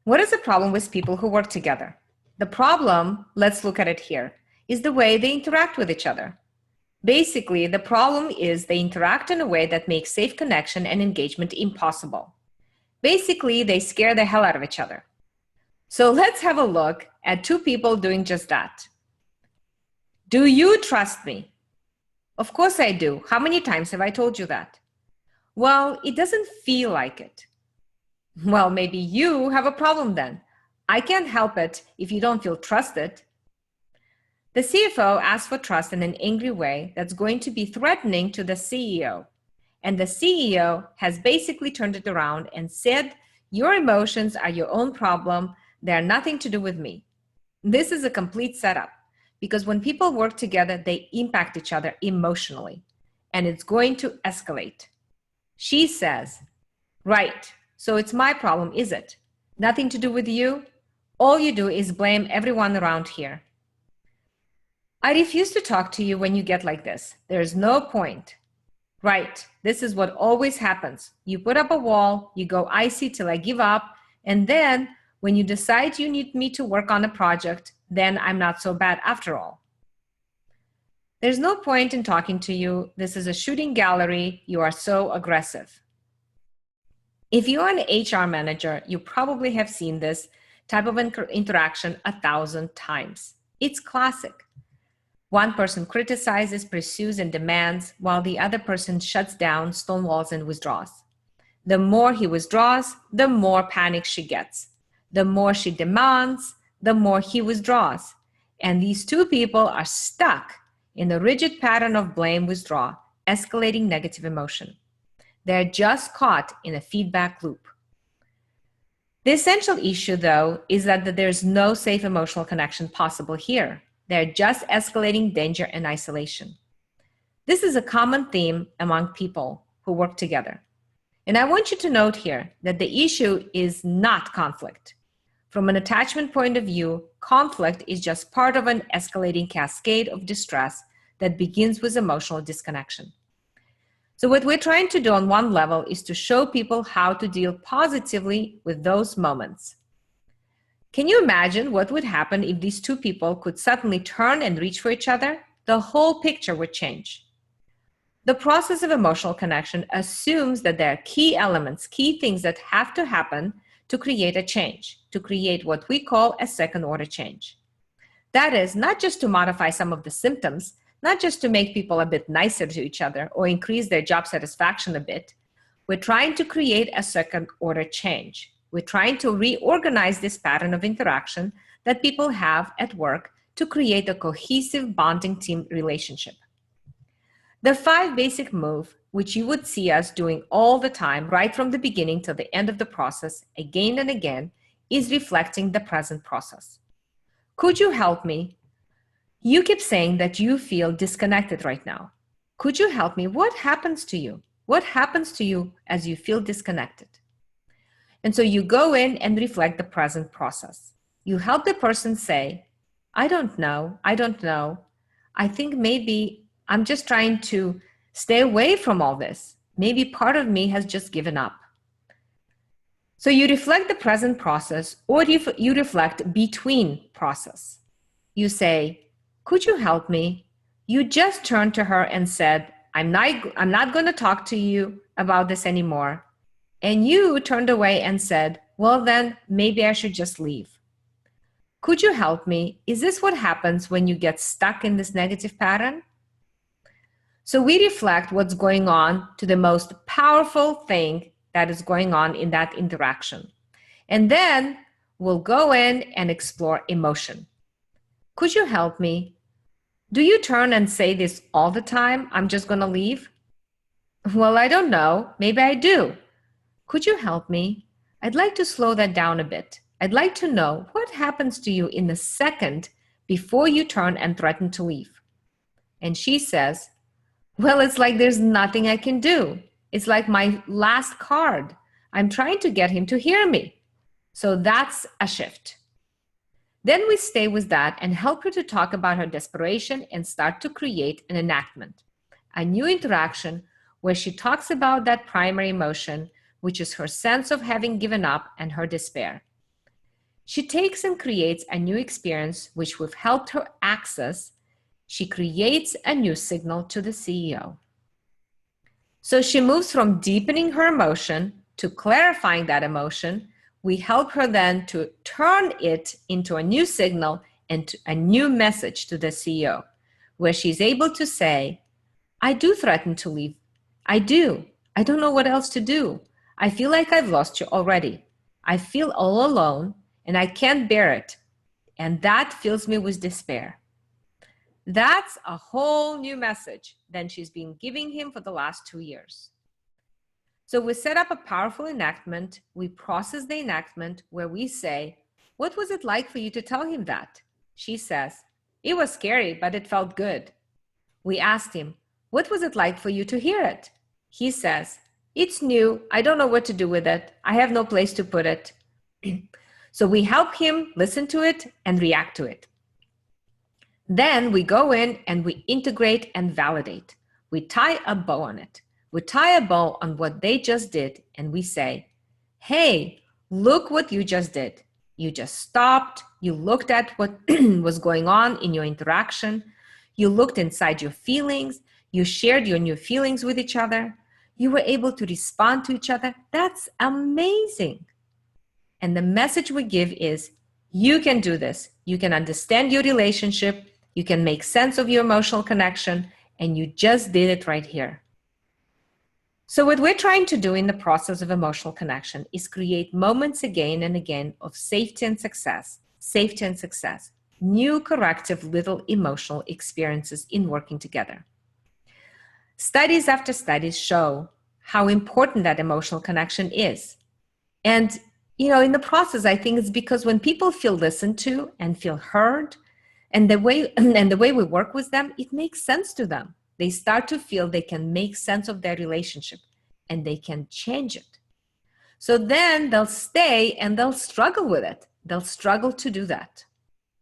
What is the problem with people who work together? The problem, let's look at it here, is the way they interact with each other. Basically, the problem is they interact in a way that makes safe connection and engagement impossible. Basically, they scare the hell out of each other. So let's have a look at two people doing just that. Do you trust me? Of course I do. How many times have I told you that? Well, it doesn't feel like it. Well, maybe you have a problem then. I can't help it if you don't feel trusted. The CFO asks for trust in an angry way that's going to be threatening to the CEO. And the CEO has basically turned it around and said, your emotions are your own problem. They are nothing to do with me. This is a complete setup because when people work together, they impact each other emotionally, and it's going to escalate. She says, right, so it's my problem, is it? Nothing to do with you? All you do is blame everyone around here. I refuse to talk to you when you get like this. There's no point. Right, this is what always happens. You put up a wall, you go icy till I give up, and then when you decide you need me to work on a project, then I'm not so bad after all. There's no point in talking to you. This is a shooting gallery. You are so aggressive. If you're an HR manager, you probably have seen this type of interaction 1,000 times. It's classic. One person criticizes, pursues, and demands, while the other person shuts down, stonewalls, and withdraws. The more he withdraws, the more panic she gets. The more she demands, the more he withdraws. And these two people are stuck in the rigid pattern of blame withdraw, escalating negative emotion. They're just caught in a feedback loop. The essential issue, though, is that there's no safe emotional connection possible here. They're just escalating danger and isolation. This is a common theme among people who work together. And I want you to note here that the issue is not conflict. From an attachment point of view, conflict is just part of an escalating cascade of distress that begins with emotional disconnection. So what we're trying to do on one level is to show people how to deal positively with those moments. Can you imagine what would happen if these two people could suddenly turn and reach for each other? The whole picture would change. The process of emotional connection assumes that there are key elements, key things that have to happen to create a change, to create what we call a second-order change. That is, not just to modify some of the symptoms, not just to make people a bit nicer to each other or increase their job satisfaction a bit. We're trying to create a second-order change. We're trying to reorganize this pattern of interaction that people have at work to create a cohesive bonding team relationship. The 5 basic moves, which you would see us doing all the time, right from the beginning till the end of the process, again and again, is reflecting the present process. Could you help me? You keep saying that you feel disconnected right now. Could you help me? What happens to you? What happens to you as you feel disconnected? And so you go in and reflect the present process. You help the person say, I don't know. I think maybe I'm just trying to stay away from all this. Maybe part of me has just given up. So you reflect the present process, or you reflect between process. You say, could you help me? You just turned to her and said, I'm not going to talk to you about this anymore. And you turned away and said, well, then maybe I should just leave. Could you help me? Is this what happens when you get stuck in this negative pattern? So we reflect what's going on to the most powerful thing that is going on in that interaction. And then we'll go in and explore emotion. Could you help me? Do you turn and say this all the time? I'm just going to leave? Well, I don't know. Maybe I do. Could you help me? I'd like to slow that down a bit. I'd like to know what happens to you in the second before you turn and threaten to leave. And she says, well, it's like there's nothing I can do. It's like my last card. I'm trying to get him to hear me. So that's a shift. Then we stay with that and help her to talk about her desperation and start to create an enactment, a new interaction where she talks about that primary emotion, which is her sense of having given up and her despair. She takes and creates a new experience which we've helped her access. She creates a new signal to the CEO. So she moves from deepening her emotion to clarifying that emotion. We help her then to turn it into a new signal and a new message to the CEO, where she's able to say, I do threaten to leave. I do. I don't know what else to do. I feel like I've lost you already. I feel all alone and I can't bear it. And that fills me with despair. That's a whole new message than she's been giving him for the last 2 years. So we set up a powerful enactment. We process the enactment where we say, what was it like for you to tell him that? She says, it was scary, but it felt good. We asked him, what was it like for you to hear it? He says, it's new. I don't know what to do with it. I have no place to put it. So we help him listen to it and react to it. Then we go in and we integrate and validate. We tie a bow on it. We tie a bow on what they just did and we say, hey, look what you just did. You just stopped. You looked at what was going on in your interaction. You looked inside your feelings. You shared your new feelings with each other. You were able to respond to each other. That's amazing. And the message we give is, you can do this. You can understand your relationship. You can make sense of your emotional connection, and you just did it right here. So what we're trying to do in the process of emotional connection is create moments again and again of safety and success, new corrective little emotional experiences in working together. Studies after studies show how important that emotional connection is. And, in the process, I think it's because when people feel listened to and feel heard, and the way we work with them, it makes sense to them. They start to feel they can make sense of their relationship and they can change it. So then they'll stay and they'll struggle with it. They'll struggle to do that.